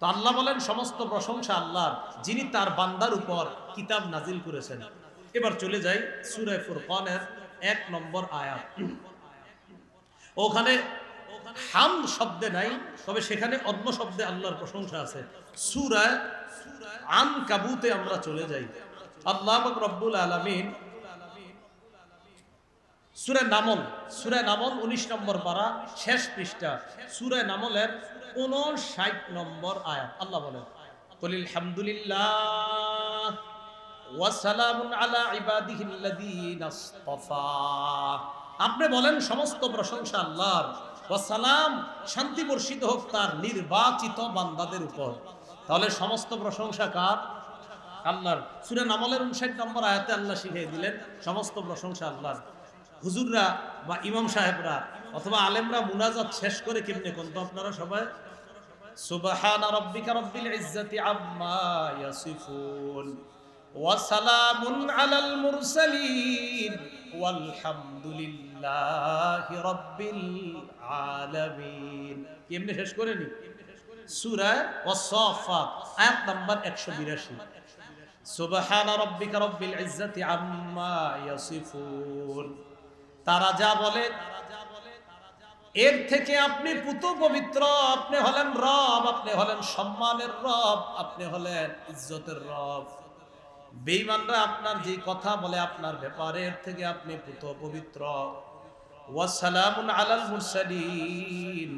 তো আল্লাহ বলেন সমস্ত প্রশংসা আল্লাহর, যিনি তার বান্দার উপর কিতাব নাজিল করেছেন। এবার চলে যাই সূরা ফুরকানের 1 নম্বর আয়াত। ওখানে হামদ শব্দে নাই, তবে সেখানে অন্য শব্দে আল্লাহর প্রশংসা আছে। সূরা আনকাবুতে আমরা চলে যাই। আল্লাহ পাক রব্বুল আলামিন সূরা নামল 19 নম্বর পারা শেষ পৃষ্ঠা, সূরা নামলের 59 নম্বর আয়াত। আল্লাহ বলেন কুলিল হামদুলিল্লাহ ওয়া সালামুন আলা ইবাদিহিল্লাযীনা ইসতাফা। আপনি বলেন সমস্ত প্রশংসা আল্লাহর, ওয়া সালাম শান্তি বর্ষিত হোক তার নির্বাচিত বান্দাদের উপর। তাহলে সমস্ত প্রশংসা কার? আল্লাহর। সূরা নামলের 59 নম্বর আয়াতে আল্লাহ শিখিয়ে দিলেন সমস্ত প্রশংসা আল্লাহর। হুজুররা বা ইমাম সাহেবরা অথবা আলেমরা মুনাজাত শেষ করে কেমনে কোন তো আপনারা সবাই সুবহানা রাব্বিকা রাব্বিল ইজ্জাতি আম্মা ইয়াসিফুন ওয়া সালামুন আলাল মুরসালিন ওয়ালহামদুলিল্লাহি রাব্বিল আলামিন। কেমনে শেষ করেনি? সূরা ওয়াস-সাফফাত আয়াত নাম্বার 182। সুবহানা রাব্বিকা রাব্বিল ইজ্জাতি আম্মা ইয়াসিফুন। তারা যা বলে এর থেকে আপনি পুত পবিত্র, আপনি হলেন রব, আপনি হলেন সম্মানের রব, আপনি হলেন ইজ্জতের রব। বেঈমানরা আপনার যে কথা বলে আপনার ব্যাপারে এর থেকে আপনি পুত পবিত্র। ওয়া সালামুন আলাল মুরসালিন,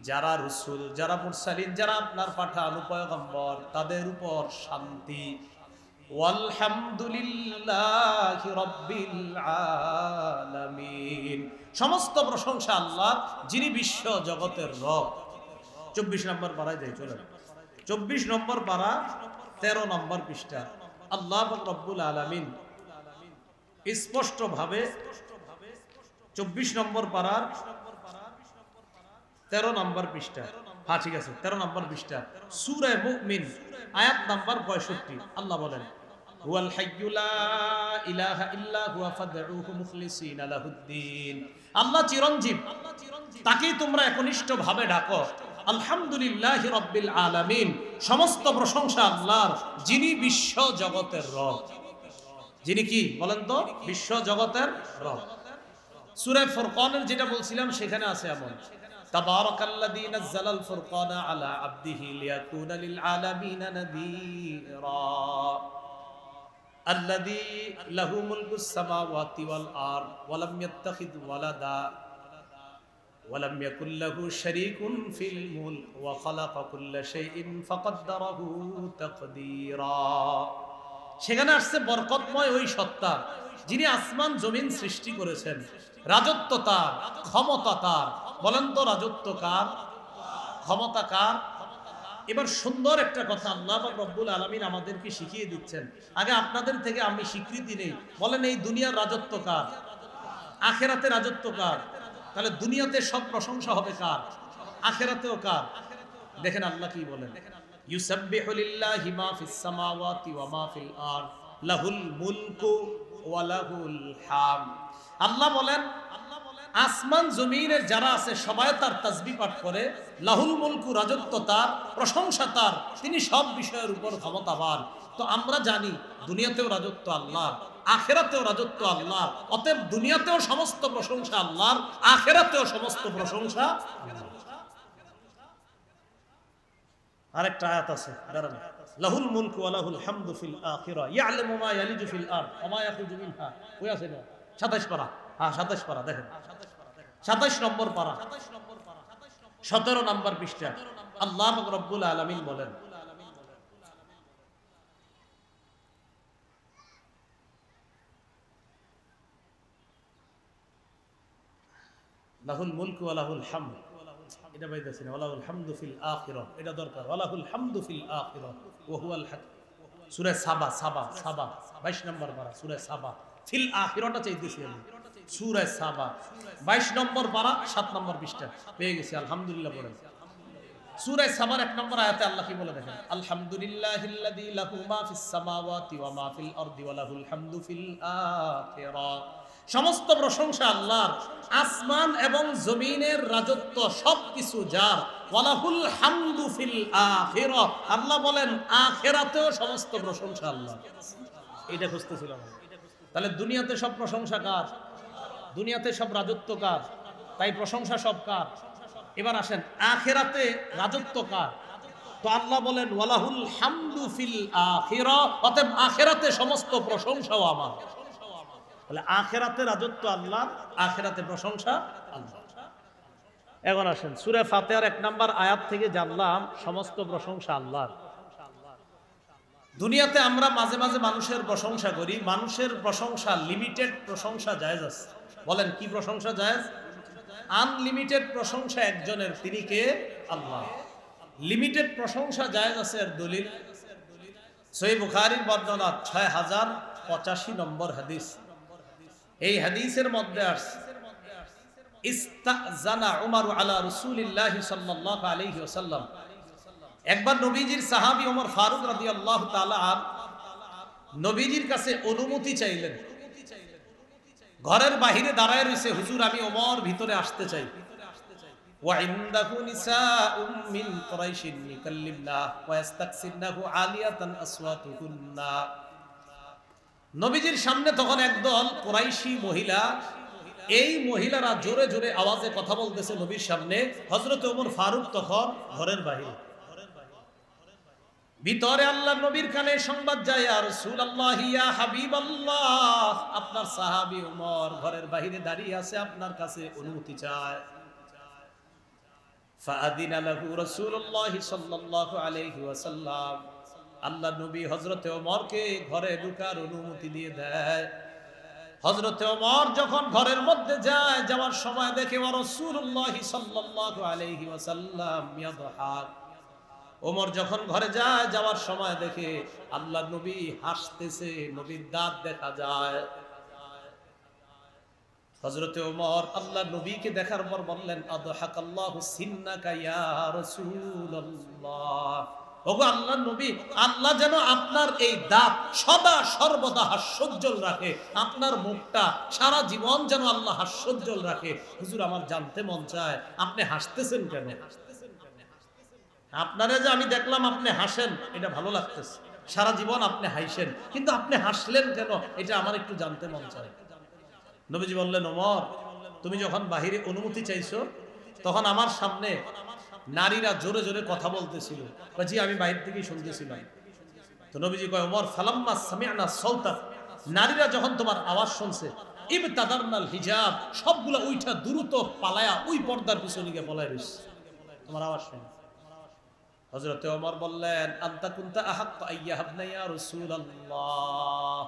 যারা রাসূল, যারা মুরসালিন, যারা আপনার পাঠানো পয়গম্বর তাদের উপর শান্তি। ওয়ালহামদুলিল্লাহি রাব্বিল আলামিন। সমস্ত প্রশংসা আল্লাহ, যিনি বিশ্ব জগতের রব। 24 নম্বর পারায় যাই, চলেন 24 নম্বর পারা 13 নম্বর পৃষ্ঠা। আল্লাহ পাক রব্বুল আলামিন স্পষ্ট ভাবে 24 নম্বর পারার 13 নম্বর পৃষ্ঠা, হ্যাঁ ঠিক আছে 13 নম্বর পৃষ্ঠা, সূরা মুমিন আয়াত নাম্বার 65। আল্লাহ বলেন হুয়াল হাইয়্যু লা ইলাহা ইল্লা হুয়া ফাদউহু মুখলিসিনা লাহুদ্দিন। আল্লাহ চিরঞ্জীব, তাকেই তোমরা একনিষ্ঠ ভাবে ডাকো। আলহামদুলিল্লাহি রাব্বিল আলামিন। সমস্ত প্রশংসা আল্লাহর, যিনি বিশ্ব জগতের রব। যিনি কি বলেন তো? বিশ্ব জগতের রব। সূরা ফুরকানের যেটা বলছিলাম সেখানে আছে এমন তাবারাকাল্লাযী নাযালাল ফুরকানা আলা আবদিহি লিয়াকুনা লিল আলামিনা নাযীরা আল্লাযী লাহু মুলকুস সামাওয়াতি ওয়াল আরদ ওয়া লাম ইয়াত্তাখিয ওয়ালাদা ওয়া লাম ইয়াকুল লাহু শারীকুন ফিল মুলক ওয়া খালাকা কুল্লা শাইইন ফাকাদ্দারাহু তাকদীরা। সেখানে আসছে বরকতময় ওই সত্তা যিনি আসমান জমিন সৃষ্টি করেছেন। রাজত্ব তার, ক্ষমতা তার। বলেন তো রাজত্ব কার, ক্ষমতা কার? এবার সুন্দর একটা কথা আল্লাহ পাক রব্বুল আলামিন আমাদেরকে শিখিয়ে দিচ্ছেন। আগে আপনাদের থেকে আমি স্বীকৃতি নেই, বলেন এই দুনিয়ার রাজত্ব কার, আখেরাতে রাজত্ব কার? তাহলে দুনিয়াতে সব প্রশংসা হবে কার, আখেরাতেও কার? দেখেন আল্লাহ কি বলেন, ইউসাব্বিহু লিল্লাহি মা ফিস সামাওয়াতি ওয়া মা ফিল আরদ লাহুল মুলকু ওয়া লাহুল হামদ। আল্লাহ বলেন আসমান জমিনের যারা আছে সবাই তার তাসবিহ পাঠ করে। লাহুল মুলকু, রাজত্ব তার, প্রশংসা তার, তিনি সব বিষয়ের উপর ক্ষমতাবান। তো আমরা জানি দুনিয়াতেও রাজত্ব আল্লাহর, আখেরাতেও রাজত্ব আল্লাহর। অতএব দুনিয়াতেও সমস্ত প্রশংসা আল্লাহর, আখেরাতেও সমস্ত প্রশংসা আল্লাহর। আরেকটা আয়াত আছে, দাঁড়ান, লাহুল মুলকু ওয়া লাহুল হামদু ফিল আখিরা ইয়ালামু মা ইয়ালিজু ফিল আরদ ওয়া মা ইয়াখরুজু মিনহা। কই আছে না? 27 পারা, হ্যাঁ 27 পারা, দেখেন 27 নম্বর পারা 17 নম্বর পৃষ্ঠা। আল্লাহ পাক রব্বুল আলামিন বলেন লাহুল মুলকু ওয়া লাহুল হামদ। এটা বাইতেছে না, ওয়ালাহুল হামদু ফিল আখিরা, এটা দরকার। ওয়ালাহুল হামদু ফিল আখিরা ওয়া হুয়াল হক। সূরা সাবা 22 নম্বর পারা, সূরা সাবা। ফিল আখিরাটা চাইতেছি আমি, সূরা সাবা 22 নম্বর পারা 7 নম্বর পৃষ্ঠা পেয়ে গেছি। আলহামদুলিল্লাহ পড়েন। সূরা সাবার 1 নম্বর আয়াতে আল্লাহ কি বলে দেখেন, আলহামদুলিল্লাহিল্লাযী লাহু মা ফিস সামাওয়াতি ওয়া মা ফিল আরদি ওয়া লাহুল হামদু ফিল আখিরা। সমস্ত প্রশংসা আল্লাহর, আসমান এবং জমিনের রাজত্ব সবকিছু যার, ওয়ালাহুল হামদু ফিল আখিরাহ, আল্লাহ বলেন আখিরাতেও সমস্ত প্রশংসা আল্লাহ। এটা খুঁজতেছিলাম। তাহলে দুনিয়াতে সব প্রশংসা কার? দুনিয়াতে সব রাজত্ব কার? তাই প্রশংসা সব কার? এবার আসেন আখিরাতে রাজত্ব কার? তো আল্লাহ বলেন ওয়ালাহুল হামদু ফিল আখিরাহ, অতএব আখিরাতে সমস্ত প্রশংসাও আমার। তাহলে আখিরাতে রাজত্ব আল্লাহর, আখিরাতে প্রশংসা আল্লাহ। এখন আসেন সূরা ফাতিহার 1 নম্বর আয়াত থেকে জানলাম সমস্ত প্রশংসা আল্লাহর। দুনিয়াতে আমরা মাঝে মাঝে মানুষের প্রশংসা করি, মানুষের প্রশংসা লিমিটেড প্রশংসা জায়েজ আছে। বলেন কি প্রশংসা জায়েজ? আনলিমিটেড প্রশংসা একজনের, তিনি কে? আল্লাহ। লিমিটেড প্রশংসা জায়েজ আছে। এর দলিল সহিহ বুখারীর বর্ণনা 6085 নম্বর হাদিস। এই হাদিসের মধ্যে আসছে ইস্তাজানা উমর আলা রাসূলিল্লাহি সাল্লাল্লাহু আলাইহি ওয়াসাল্লাম। একবার নবীজির সাহাবী ওমর ফারুক রাদিয়াল্লাহু তাআলা নবীজির কাছে অনুমতি চাইলেন। ঘরের বাহিরে দাঁড়ায় রইছে, হুজুর আমি ওমর ভিতরে আসতে চাই। ওয়া ইনদাহু নিসাউম মিন কুরাইশিন ইকাল্লিমনা ওয়া ইস্তাকসিরনাহু আলিয়াতান আসওয়াতুহুন্না। নবীজির সামনে তখন একদল কুরাইশি মহিলা, এই মহিলারা জোরে জোরে আওয়াজে কথা বলতেছে নবীর সামনে। হযরত ওমর ফারুক তখন ঘরের বাহিরে। ভিতরে আল্লাহ নবীর কানে সংবাদ যায়, ইয়া রাসূলুল্লাহ ইয়া হাবিবাল্লাহ, আপনার সাহাবী ওমর ঘরের বাহিরে দাঁড়িয়ে আছে, আপনার কাছে অনুমতি চায়। ফাআদিনা লাহু রাসূলুল্লাহ সাল্লাল্লাহু আলাইহি ওয়াসাল্লাম। আল্লাহ নবী হযরত ওমরকে ঘরে ঢোকার অনুমতি দিয়ে দেয়। হযরত ওমর যখন ঘরের মধ্যে যায়, যাওয়ার সময় দেখে ওয়া রাসূলুল্লাহ সাল্লাল্লাহু আলাইহি ওয়াসাল্লাম ইয়াদহাক। ওমর যখন ঘরে যায়, যাওয়ার সময় দেখে আল্লাহ নবী হাসতেছে, নবীর দাঁত দেখা যায়। হযরত ওমর আল্লাহ নবীকে দেখার পর বললেন, আদহাকাল্লাহু সিন্নাকা ইয়া রাসূলুল্লাহ। ওগো আল্লাহর নবী, আল্লাহ যেন আপনার এই দাঁত সদা সর্বদা হাস্যোজ্জ্বল রাখে, আপনার মুখটা সারা জীবন যেন আল্লাহ হাস্যোজ্জ্বল রাখে। হুজুর আমার জানতে মন চায় আপনি হাসতেছেন কেন? আপনারা যে আমি দেখলাম আপনি হাসেন, এটা ভালো লাগতেছে, সারা জীবন আপনি হাসেন, কিন্তু আপনি হাসলেন কেন, এটা আমার একটু জানতে মন চায়। নবীজি বললেন, ওমর তুমি যখন বাহিরে অনুমতি চাইছো, তখন আমার সামনে নারীরা জোরে জোরে কথা বলতেছিল, জি আমি বাইরে থেকেই শুনতেছিলাম। তো নবীজি কয়, ওমর ফালাম্মা সামি'না সাউতা, নারীরা যখন তোমার আওয়াজ শুনছে, ইবতাদারনাল হিজাব, সবগুলা উইঠা দ্রুত পালায়া ওই পর্দার পিছনে গিয়ে পলায় রইছে তোমার আওয়াজ শুনে। হযরত ওমর বললেন, আনতা কুনতা আহাক্কা আইয়াহাবনা ইয়া রাসূলুল্লাহ।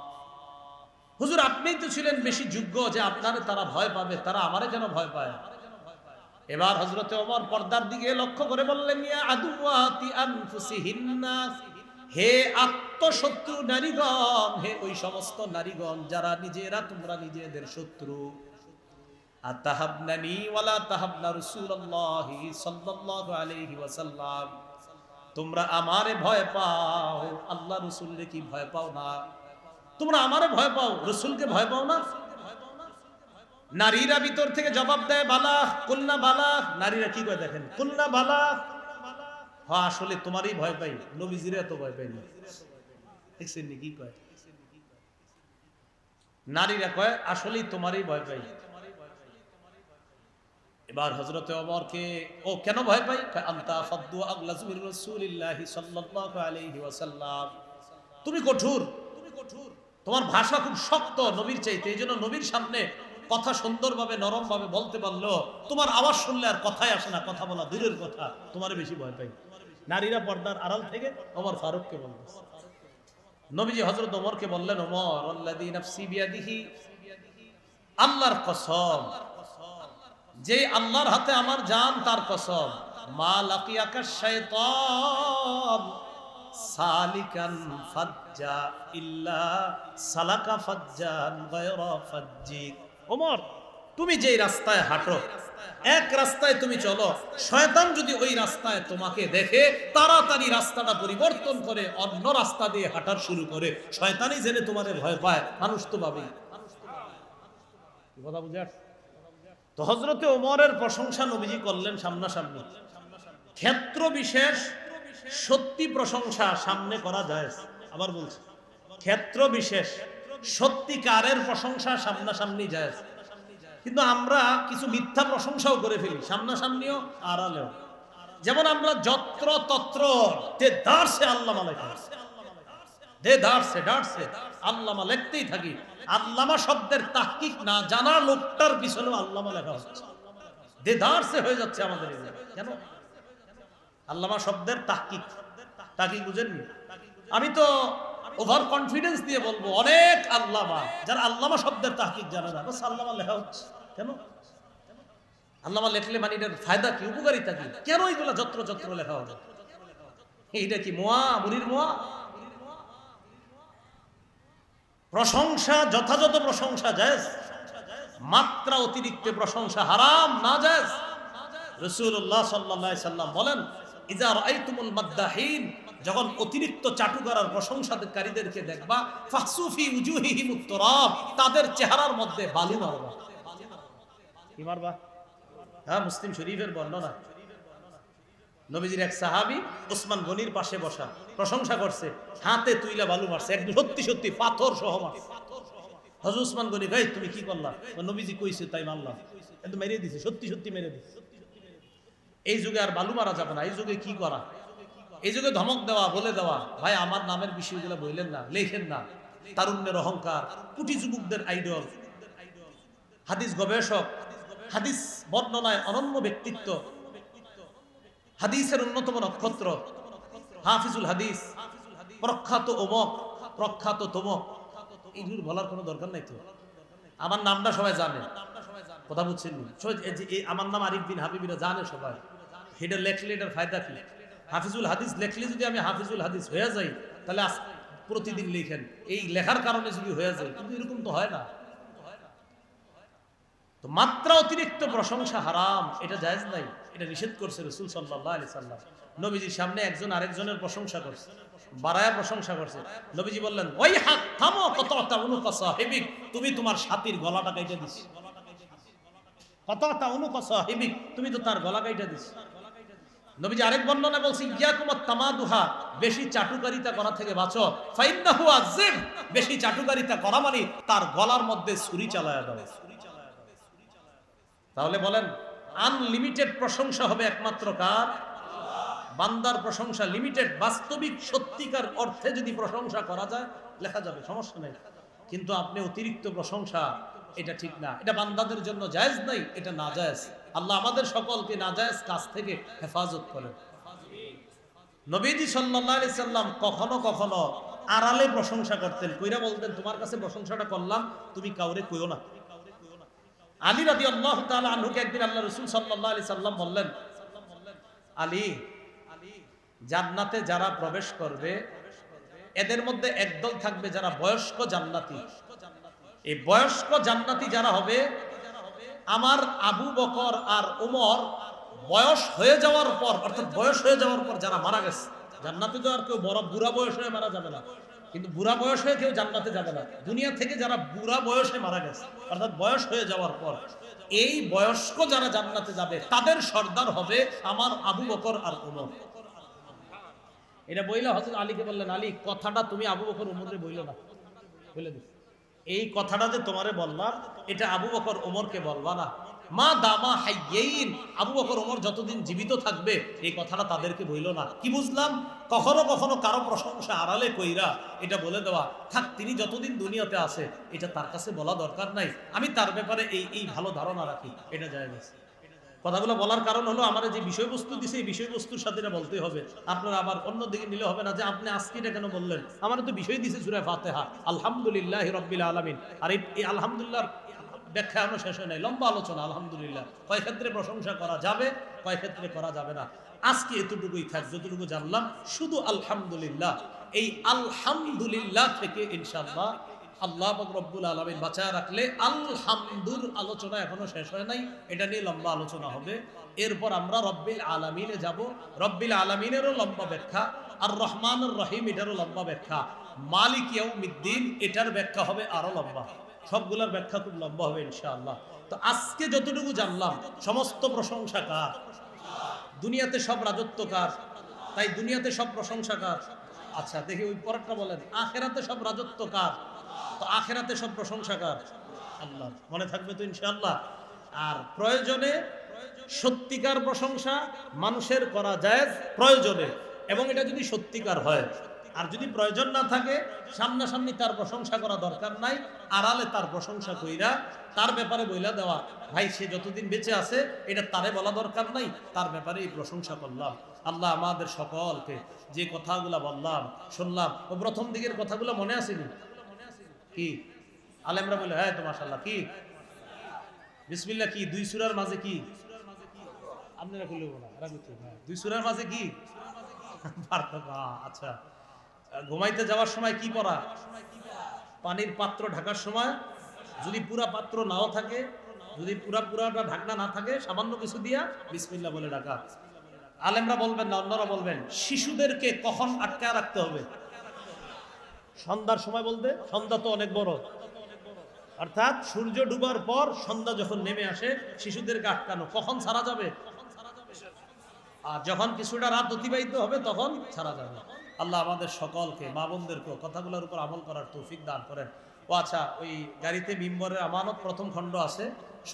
হুজুর আপনিই তো ছিলেন বেশি যোগ্য যে আপনারে তারা ভয় পাবে, তারা আমারে কেন ভয় পায়? এবার হযরত ওমর পর্দার দিকে লক্ষ্য করে বললেন, ইয়া আদুওয়াতি আনফুসিহিন্না, হে আত্মশত্রু নারীগণ, হে ওই সমস্ত নারীগণ যারা নিজেরা তোমরা নিজেদের শত্রু। আতাহাবনানি ওয়ালা তাহাবনা রাসূলুল্লাহি সাল্লাল্লাহু আলাইহি ওয়াসাল্লাম, তোমরা আমারে ভয় পাও, আল্লাহ রাসূলকে কি ভয় পাও না? তোমরা আমারে ভয় পাও, রাসূলকে ভয় পাও না? নারীরা ভিতর থেকে জবাব দেয়, বালা কুলনা বালা। নারীরা কি কয় দেখেন, কুলনা বালা, হ্যাঁ আসলে তোমারই ভয় পাই, নবীজিরে এত ভয় পাই না। দেখছেন কি কয়? নারীরা কয় আসলেই তোমারই ভয় পাই। এবার হযরত ওমরকে ও কেন ভয় পাই? আনতা ফাদ্দু আগলাজু মির রাসূলিল্লাহি সাল্লাল্লাহু আলাইহি ওয়াসাল্লাম, তুমি কঠোর, তোমার ভাষা খুব শক্ত নবীর চাইতে, এইজন্য নবীর সামনে কথা সুন্দরভাবে নরমভাবে বলতে পারলো, তোমার আওয়াজ শুনলে আর কথাই আসে না, কথা বলা দূরের কথা, তোমারে বেশি ভয় পাই। নারীরা পর্দার আড়াল থেকে ওমর ফারুককে বলতেছে। নবীজি হযরত ওমরকে বললেন, ওমর আল্লাযী নাফসি বিয়াদিহি, আল্লাহর কসম, যে আল্লাহর হাতে আমার জান তার কসম, মা লাকিয়াকা শাইতান সালিকান ফাজ্জা ইল্লা সালাকা ফাজ্জান গায়রা ফাজ্জিক। ওমর তুমি যেই রাস্তায় হাঁটো, এক রাস্তায় তুমি চলো, শয়তান যদি ওই রাস্তায় তোমাকে দেখে তাড়াতাড়ি রাস্তাটা পরিবর্তন করে অন্য রাস্তা দিয়ে হাঁটার শুরু করে, শয়তানই জেনে তোমারে ভয় পায়, মানুষ তো ভাবেই। কথা বুঝে আসছে? তো হযরতে ওমরের প্রশংসা নবীজি করলেন সামনাসামনি। ক্ষেত্র বিশেষ সত্যি প্রশংসা সামনে করা যায়, আবার বলছি ক্ষেত্র বিশেষ সত্যিকারের প্রশংসা সামনাসামনি যায়, কিন্তু আমরা কিছু মিথ্যা প্রশংসাও করে ফেলি সামনাসামনিও আড়ালেও। যেমন আমরা যত্র তত্র আল্লামা লেখা, আল্লামা লিখতেই থাকি। আল্লামা শব্দের তাহকিক না জানা লোকটার পিছনে আল্লামা লেখা হচ্ছে, দেদারসে হয়ে যাচ্ছে আমাদের। কেন? আল্লামা শব্দের তাহকিক বুঝেননি? আমি তো ওভার কনফিডেন্স দিয়ে বলবো অনেক আল্লামা যারা আল্লামা শব্দের তাহকিক জানে না, বাস আল্লামা লেখা হচ্ছে। কেন? আল্লামা লেখলে মানে এটার ফায়দা কি, উপকারিতা কি? কেন এইগুলা যত্র যত্র লেখা হবে? এইটা কি মোয়া, মুনির মোয়া? প্রশংসা যথাযথ প্রশংসা জায়েজ, মাত্রা অতিরিক্ত প্রশংসা হারাম না জায়েজ। রাসূলুল্লাহ সাল্লাল্লাহু আলাইহি সাল্লাম বলেন, ইজা রাআইতুমুল মাদ্দাহিন, যখন অতিরিক্ত চাটু করার প্রশংসাকারীদেরকে দেখবা, ফাহসুফি উজুহিহিমুত তুরাব, তাদের চেহারার মধ্যে বালু মারবা। কি মারবা? হ্যাঁ, মুসলিম শরীফের বর্ণনা। নবীজির এক সাহাবী ওসমান গনির পাশে বসা, প্রশংসা করছে, হাতে তুইলা বালু মারছে, একদম সত্যি সত্যি পাথর সহ মারছে। হযরত ওসমান গনি ভাই তুমি কি করলা? নবীজি কইছে তাই মারলাম, একদম মেরে দিছে, সত্যি সত্যি মেরে দিছে। এই যুগে আর বালু মারা যাবে না, এই যুগে কি করা? এই যুগে ধমক দেওয়া, বলে দেওয়া, ভাই আমার নামের বিষয়গুলো বললেন না, লেখেন না। তারুণ্যের অহংকার, কুটি যুবকদের আইডল, হাদিস গবেষক, হাদিস বর্ণনায় অনন্য ব্যক্তিত্ব, হাদিসের অন্যতম নক্ষত্র, হাফিজুল হাদিস, প্রখ্যাত অমক, প্রখ্যাত তমক, এইগুলো বলার কোনো দরকার নাই তো। আমার নামটা সবাই জানে, কথা বুঝছেন? আমার নাম আরিফ বিন হাবিবিরা জানে সবাই। এটা লেখলে এটার ফায়দা কি? হাফিজুল হাদিস লেখলে যদি আমি হাফিজুল হাদিস হয়ে যাই, তাহলে প্রতিদিন লিখেন, এই লেখার কারণে যদি হয়ে যায়, কিন্তু এরকম তো হয় না। তো মাত্রা অতিরিক্ত প্রশংসা হারাম, এটা জায়েজ নাই, এটা নিষেধ করছে রাসূল সাল্লাল্লাহু আলাইহি সাল্লাম। নবীজির সামনে একজন আরেকজনের প্রশংসা করছে, বাড়ায়া প্রশংসা করছে। নবীজি বললেন, ওই হাত থামো, কতটা উনুকা সাহিবিক, তুমি তোমার সাথীর গলাটা কাইটা দিছ। কতটা উনুকা সাহিবিক, তুমি তো তার গলা কাইটা দিছ। নবীজি আরেক বর্ণনায় বলছে, ইয়াকুমাত তামাদুহা, বেশি চাটুকারিতা করা থেকে বাঁচো। ফাইন্নাহু আযিব, বেশি চাটুকারিতা করা মানে তার গলার মধ্যে ছুরি চালায়া দাও। তাহলে বলেন, আনলিমিটেড প্রশংসা হবে একমাত্র কার? বান্দার প্রশংসা লিমিটেড। বাস্তবিক সত্যিকার অর্থে যদি প্রশংসা করা যায়, লেখা যাবে, সমস্যা নেই। কিন্তু আপনি অতিরিক্ত প্রশংসা, এটা ঠিক না, এটা বান্দাদের জন্য জায়েজ নাই, এটা নাজায়েজ। আল্লাহ আমাদের সকলকে নাজায়েজ কাজ থেকে হেফাজত করেন। নবীজি সাল্লাল্লাহু আলাইহি সাল্লাম কখনো কখনো আড়ালে প্রশংসা করতেন, কইরা বলতেন, তোমার কাছে প্রশংসাটা করলাম, তুমি কাউরে কইও না। আলী রাদিয়াল্লাহু তাআলা আনহুকে একদিন আল্লাহ রাসূল সাল্লাল্লাহু আলাইহি সাল্লাম বললেন, আলী, জান্নাতে যারা প্রবেশ করবে এদের মধ্যে একদল থাকবে যারা বয়স্ক জান্নাতি। এই বয়স্ক জান্নাতি যারা হবে, আমার আবু বকর আর ওমর বয়স হয়ে যাওয়ার পর, অর্থাৎ বয়স হয়ে যাওয়ার পর যারা মারা গেছে, জান্নাতে তো আর কেউ বড় বুড়া বয়স হয়ে মারা যাবে না, কিন্তু বুড়া বয়স হয়ে কেউ জান্নাতে যাবে না। দুনিয়া থেকে যারা বুড়া বয়সে মারা গেছে, অর্থাৎ বয়স হয়ে যাওয়ার পর, এই বয়স্ক যারা জান্নাতে যাবে তাদের সর্দার হবে আমার আবু বকর আর ওমর। এটা বইলা হযরত আলীকে বললেন, আলী, কথাটা তুমি আবু বকর ওমরকে বইলো না, বলে দিস, এই কথাটা যে তোমারে বললাম, এটা আবু বকর ওমরকে বলবা না। মা দামা হাইয়্যিন, আবু বকর ওমর যতদিন জীবিত থাকবে এই কথাটা তাদেরকে বইলো না। কি বুঝলাম? কখনো কখনো কারো প্রশংসা আড়ালে কইরা এটা বলে দেওয়া, থাক তিনি যতদিন দুনিয়াতে আছে এটা তার কাছে বলা দরকার নাই, আমি তার ব্যাপারে এই ভালো ধারণা রাখি, এটা জায়েজ আছে। কথাগুলো বলার কারণ হলো, আমার যে বিষয়বস্তু দিছে এই বিষয়বস্তুর সাথে এটা বলতে হবে। আপনারা আবার অন্যদিকে নিলে হবে না যে আপনি আজকে এটা কেন বললেন, আমার তো বিষয় দিছে সূরা ফাতিহা, আলহামদুলিল্লাহি রাব্বিল আলামিন। আর এই আলহামদুলিল্লাহর ব্যাখ্যা এখনো শেষ হয় নাই, লম্বা আলোচনা। আলহামদুলিল্লাহ কয় ক্ষেত্রে প্রশংসা করা যাবে, কয় ক্ষেত্রে করা যাবে না। আজকে এতটুকুই থাক, যতটুকু জানলাম শুধু আলহামদুলিল্লাহ। এই আলহামদুলিল্লাহ থেকে ইনশাআল্লাহ আল্লাহ পাক রব্বুল আলামিন বাঁচায় রাখলে আলহামদুর আলোচনা এখনো শেষ হয় নাই, এটা নিয়ে লম্বা আলোচনা হবে। এরপর আমরা রব্বিল আলামিনে যাব। রব্বিল আলামিনেরও লম্বা ব্যাখ্যা, আর রহমানুর রহিম এটারও লম্বা ব্যাখ্যা, মালিক ইয়াউমিদ্দিন এটার ব্যাখ্যা হবে আরো লম্বা। সবগুলোর ব্যাখ্যা খুব লম্বা হবে ইনশাআল্লাহ। তো আজকে যতটুকু জানলাম, সমস্ত প্রশংসা কার? দুনিয়াতে সব রাজত্ব কার? তাই দুনিয়াতে সব প্রশংসা কার? আচ্ছা দেখি ওই পরেরটা বলেন, আখেরাতে সব রাজত্ব কার? তো আখেরাতে সব প্রশংসা কার? আল্লাহ। মনে থাকবে তো ইনশাআল্লাহ। আর প্রয়োজনে সত্যিকার প্রশংসা মানুষের করা জায়েজ প্রয়োজনে, এবং এটা যদি সত্যিকার হয়। আর যদি প্রয়োজন না থাকে, সামনাসামনি তার প্রশংসা করা দরকার নাই, আড়ালে তার প্রশংসা কইরা তার ব্যাপারে বইলা দেওয়া, ভাই সে যতদিন বেঁচে আছে এটা তারে বলা দরকার নাই, তার ব্যাপারে এই প্রশংসা করলাম। আল্লাহ আমাদের সকলকে যে কথাগুলা বললাম শুনলাম, ও প্রথম দিকের কথাগুলো মনে আসেনি কি? আলেমরা বলে হ্যাঁ তো মাশাআল্লাহ কি বিসমিল্লাহ কি দুই সূরার মাঝে কি? আপনারা কইলেও না, দুই সূরার মাঝে কি পার্থক্য? আচ্ছা, ঘুমাইতে যাওয়ার সময় কি পড়া? পানির পাত্র ঢাকার সময় যদি পুরা পাত্র নাও থাকে, যদি পুরাটা ঢাকনা না থাকে, সামান্য কিছু দিয়া বিসমিল্লাহ বলে ঢাকা। আলেমরা বলবেন না, অন্যরা বলবেন শিশুদেরকে কখন আটকা রাখতে হবে? সন্ধ্যার সময়। বলতে সন্ধ্যা তো অনেক বড়, অর্থাৎ সূর্য ডুবার পর সন্ধ্যা যখন নেমে আসে শিশুদেরকে আটকানো। কখন ছাড়া যাবে? আর যখন কিছুটা রাত অতিবাহিত হবে তখন ছাড়া যাবে। আল্লাহ আমাদের সকলকে, মা বোনদেরকে কথাগুলোর উপর আমল করার তৌফিক দান করেন। ও আচ্ছা, ওই গাড়িতে মিম্বরের আমানত প্রথম খণ্ড আছে,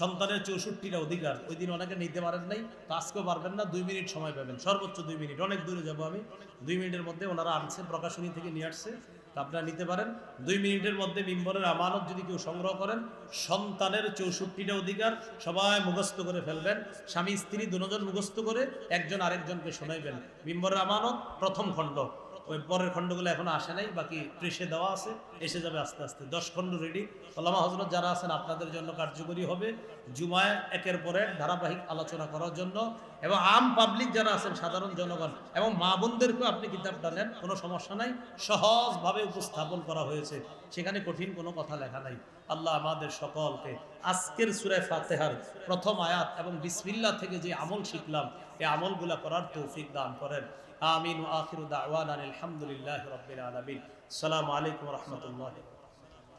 সন্তানের 64টা অধিকার। ওই দিন অনেকে নিতে পারেন নাই, তো আজকেও পারবেন না। 2 মিনিট সময় পাবেন, সর্বোচ্চ 2 মিনিট। অনেক দূরে যাবো আমি, 2 মিনিটের মধ্যে ওনারা আনছে, প্রকাশনী থেকে নিয়ে আসছে, তো আপনারা নিতে পারেন। 2 মিনিটের মধ্যে মিম্বরের আমানত যদি কেউ সংগ্রহ করেন, সন্তানের 64টা অধিকার সবাই মুখস্থ করে ফেলবেন। স্বামী স্ত্রী দুজন মুখস্থ করে একজন আরেকজনকে শোনাইবেন। মিম্বরের আমানত প্রথম খণ্ড, ওই পরের খণ্ডগুলো এখনো আসে নাই, বাকি ত্রিশে দেওয়া আছে, এসে যাবে আস্তে আস্তে। 10 খণ্ড রেডি। ওলামা হযরত যারা আছেন আপনাদের জন্য কার্যকরী হবে জুমায় একের পর এক ধারাবাহিক আলোচনা করার জন্য, এবং আম পাবলিক যারা আছেন, সাধারণ জনগণ এবং মা বোনদেরকেও আপনি কিতাবটা নেন, কোনো সমস্যা নাই। সহজভাবে উপস্থাপন করা হয়েছে, সেখানে কঠিন কোনো কথা লেখা নাই। আল্লাহ আমাদের সকলকে আজকের সূরা ফাতিহার প্রথম আয়াত এবং বিসমিল্লাহ থেকে যে আমল শিখলাম, এই আমলগুলা করার তৌফিক দান করেন। আমিন। ওয়া আখিরু দাওয়ানা আলহামদুলিল্লাহি রাব্বিল আলামিন। আসসালামু আলাইকুম ওয়া রাহমাতুল্লাহি।